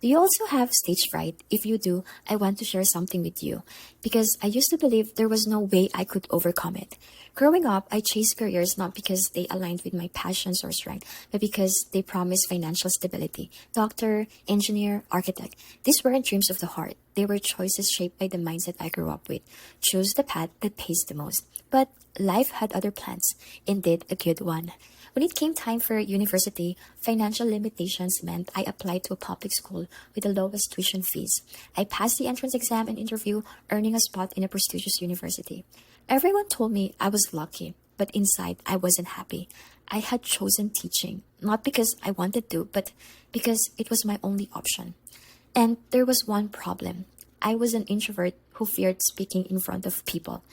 Do you also have stage fright? If you do, I want to share something with you because I used to believe there was no way I could overcome it. Growing up, I chased careers not because they aligned with my passions or strength, but because they promised financial stability. Doctor, engineer, architect. These weren't dreams of the heart. They were choices shaped by the mindset I grew up with. Choose the path that pays the most. But life had other plans, indeed a good one. When it came time for university, financial limitations meant I applied to a public school with the lowest tuition fees. I passed the entrance exam and interview, earning a spot in a prestigious university. Everyone told me I was lucky, but inside I wasn't happy. I had chosen teaching, not because I wanted to, but because it was my only option. And there was one problem. I was an introvert who feared speaking in front of people.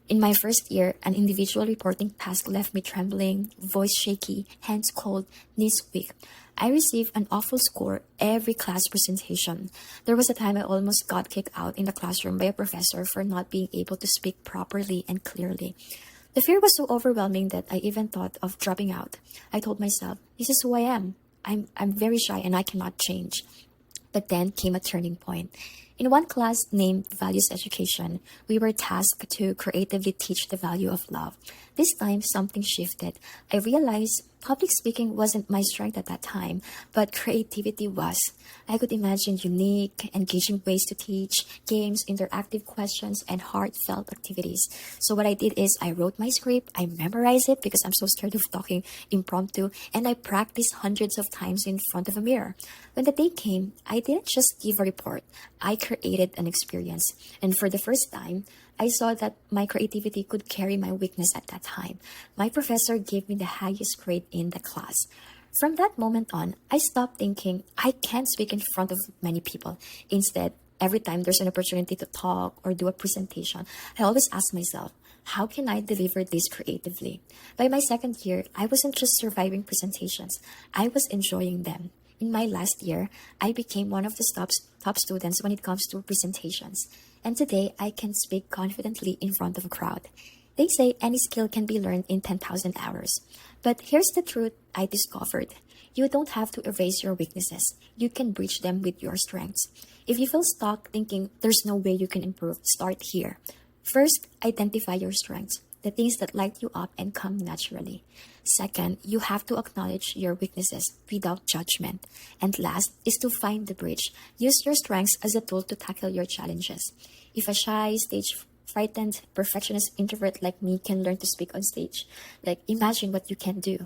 In my first year, an individual reporting task left me trembling, voice shaky, hands cold, knees weak. I received an awful score every class presentation. There was a time I almost got kicked out in the classroom by a professor for not being able to speak properly and clearly. The fear was so overwhelming that I even thought of dropping out. I told myself, this is who I am. I'm very shy and I cannot change. But then came a turning point. In one class named Values Education, we were tasked to creatively teach the value of love. This time, something shifted. I realized public speaking wasn't my strength at that time, but creativity was. I could imagine unique, engaging ways to teach, games, interactive questions, and heartfelt activities. So what I did is I wrote my script, I memorized it because I'm so scared of talking impromptu, and I practiced hundreds of times in front of a mirror. When the day came, I didn't just give a report. I created an experience. And for the first time, I saw that my creativity could carry my weakness at that time. My professor gave me the highest grade in the class. From that moment on, I stopped thinking I can't speak in front of many people. Instead, every time there's an opportunity to talk or do a presentation, I always ask myself, how can I deliver this creatively? By my second year, I wasn't just surviving presentations, I was enjoying them. In my last year, I became one of the top students when it comes to presentations. And today, I can speak confidently in front of a crowd. They say any skill can be learned in 10,000 hours. But here's the truth I discovered. You don't have to erase your weaknesses. You can bridge them with your strengths. If you feel stuck thinking there's no way you can improve, start here. First, identify your strengths, the things that light you up and come naturally. Second, you have to acknowledge your weaknesses without judgment. And last is to find the bridge. Use your strengths as a tool to tackle your challenges. If a shy, stage-frightened, perfectionist introvert like me can learn to speak on stage, imagine what you can do.